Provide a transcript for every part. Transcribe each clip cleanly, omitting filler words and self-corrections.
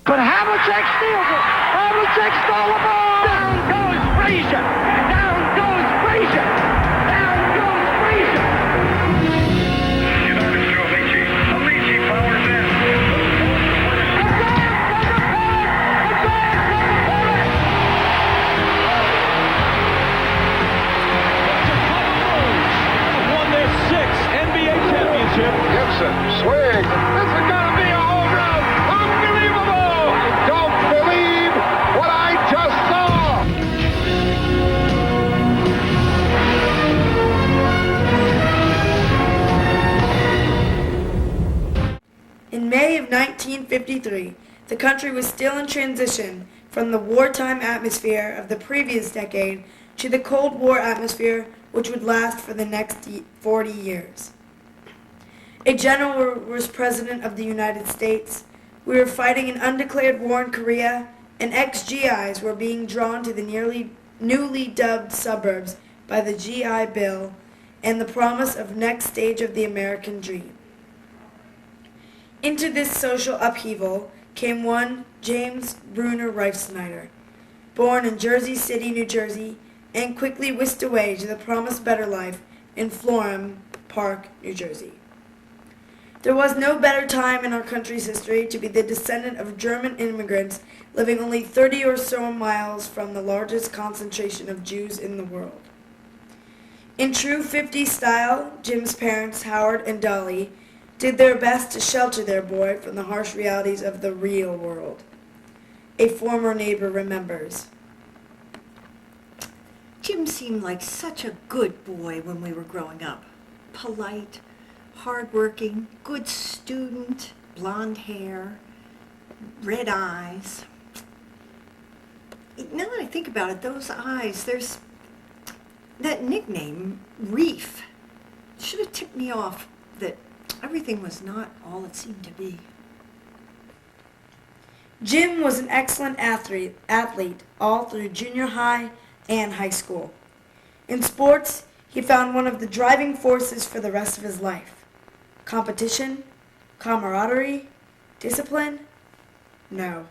But Havlicek steals it. Havlicek stole the ball. Down goes Frazier. Down goes Frazier. Down goes Frazier. United to Alici. Alici powers in. Won their sixth NBA championship. Gibson swing. This is gonna be a home run. Unbelievable! I don't believe what I just saw. In May of 1953, the country was still in transition from the wartime atmosphere of the previous decade to the Cold War atmosphere which would last for the next 40 years. A general was president of the United States. We were fighting an undeclared war in Korea, and ex-GIs were being drawn to the newly dubbed suburbs by the GI Bill and the promise of next stage of the American dream. Into this social upheaval came one James Bruner Reifsnyder, born in Jersey City, New Jersey, and quickly whisked away to the promised better life in Florham Park, New Jersey. There was no better time in our country's history to be the descendant of German immigrants living only 30 or so miles from the largest concentration of Jews in the world. In true 50s style, Jim's parents, Howard and Dolly, did their best to shelter their boy from the harsh realities of the real world. A former neighbor remembers. Jim seemed like such a good boy when we were growing up. Polite, hardworking, good student, blonde hair, red eyes. Now that I think about it, those eyes, there's that nickname, Reef, should have tipped me off that everything was not all it seemed to be. Jim was an excellent athlete all through junior high and high school. In sports, he found one of the driving forces for the rest of his life. Competition, camaraderie, discipline? No.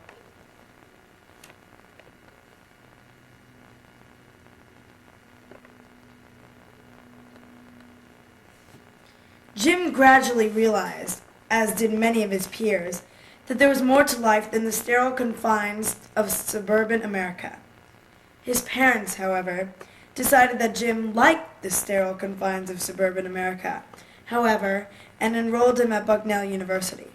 Jim gradually realized, as did many of his peers, that there was more to life than the sterile confines of suburban America. His parents, however, decided that Jim liked the sterile confines of suburban America, however, and enrolled him at Bucknell University.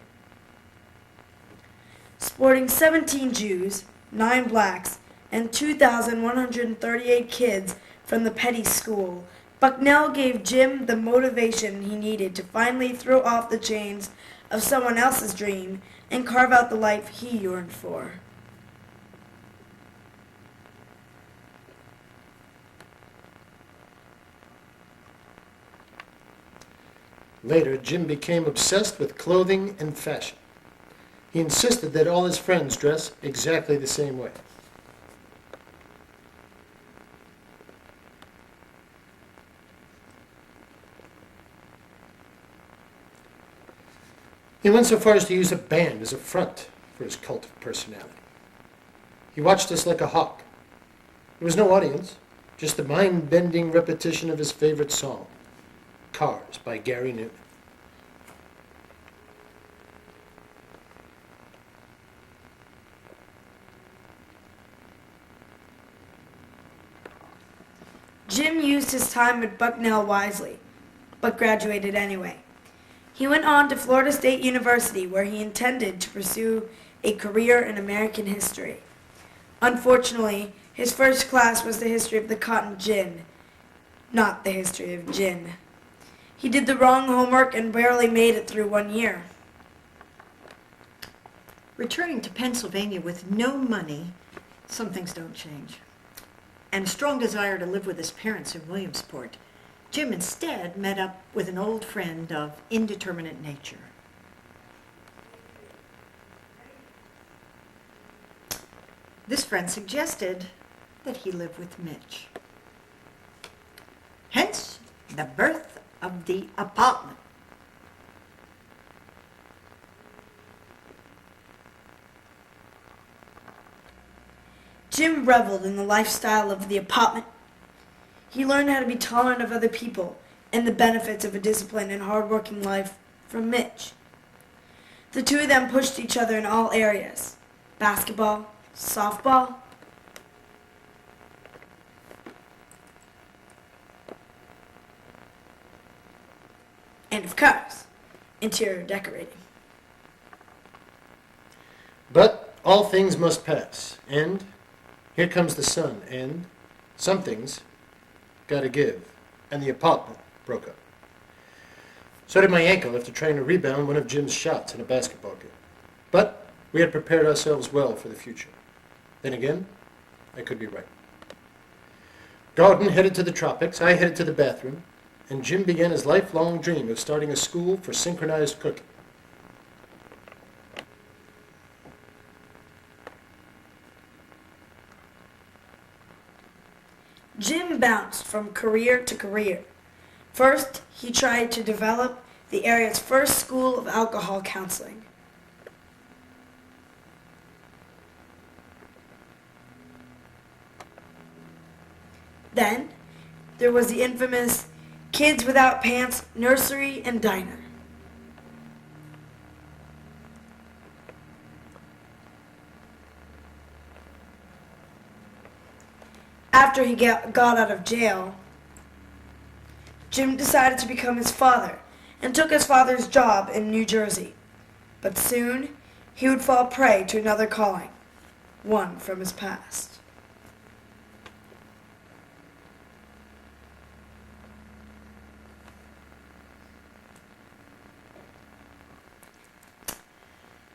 Sporting 17 Jews, 9 blacks, and 2,138 kids from the Petty School, Bucknell gave Jim the motivation he needed to finally throw off the chains of someone else's dream and carve out the life he yearned for. Later, Jim became obsessed with clothing and fashion. He insisted that all his friends dress exactly the same way. He went so far as to use a band as a front for his cult of personality. He watched us like a hawk. There was no audience, just the mind-bending repetition of his favorite song, Cars by Gary Newman. Jim used his time at Bucknell wisely, but graduated anyway. He went on to Florida State University, where he intended to pursue a career in American history. Unfortunately, his first class was the history of the cotton gin, not the history of gin. He did the wrong homework and barely made it through 1 year. Returning to Pennsylvania with no money, some things don't change, and a strong desire to live with his parents in Williamsport, Jim instead met up with an old friend of indeterminate nature. This friend suggested that he live with Mitch. Hence, the birth of the apartment. Jim reveled in the lifestyle of the apartment. He learned how to be tolerant of other people and the benefits of a disciplined and hard-working life from Mitch. The two of them pushed each other in all areas: basketball, softball, and of course, interior decorating. But all things must pass, and here comes the sun, and some things gotta give, and the apartment broke up. So did my ankle after trying to rebound one of Jim's shots in a basketball game. But we had prepared ourselves well for the future. Then again, I could be right. Gordon headed to the tropics, I headed to the bathroom, and Jim began his lifelong dream of starting a school for synchronized cooking. Jim bounced from career to career. First, he tried to develop the area's first school of alcohol counseling. Then, there was the infamous Kids Without Pants nursery and diner. After he got out of jail, Jim decided to become his father and took his father's job in New Jersey. But soon, he would fall prey to another calling, one from his past.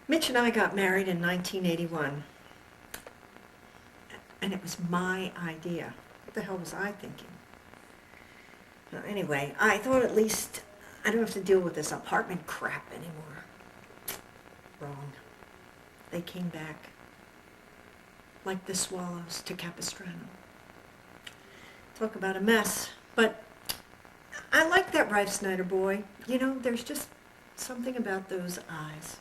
Mitch and I got married in 1981. And it was my idea. What the hell was I thinking? Well, anyway, I thought at least I don't have to deal with this apartment crap anymore. Wrong. They came back like the swallows to Capistrano. Talk about a mess. But I like that Reif Snyder boy. You know, there's just something about those eyes.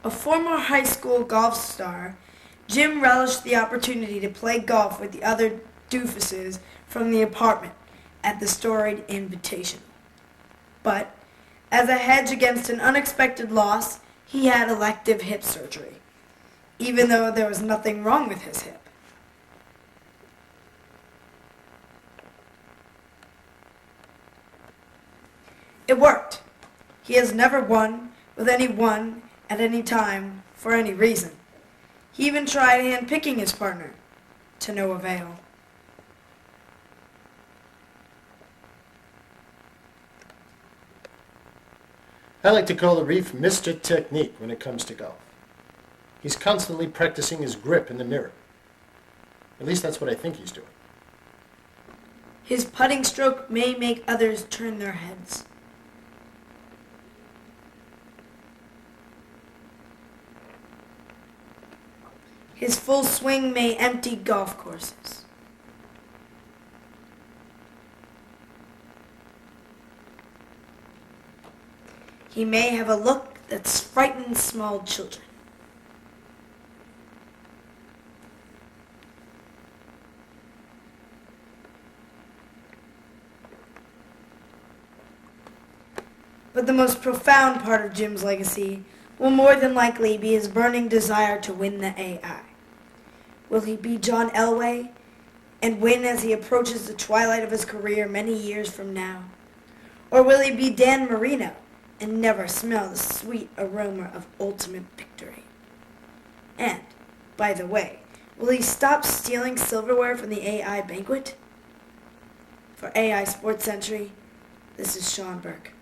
A former high school golf star, Jim relished the opportunity to play golf with the other doofuses from the apartment at the storied Invitational. But, as a hedge against an unexpected loss, he had elective hip surgery, even though there was nothing wrong with his hip. It worked. He has never won with anyone at any time, for any reason. He even tried hand-picking his partner, to no avail. I like to call the Reef Mr. Technique when it comes to golf. He's constantly practicing his grip in the mirror. At least that's what I think he's doing. His putting stroke may make others turn their heads. His full swing may empty golf courses. He may have a look that frightens small children. But the most profound part of Jim's legacy will more than likely be his burning desire to win the AI. Will he be John Elway and win as he approaches the twilight of his career many years from now? Or will he be Dan Marino and never smell the sweet aroma of ultimate victory? And, by the way, will he stop stealing silverware from the AI banquet? For AI Sports Century, this is Sean Burke.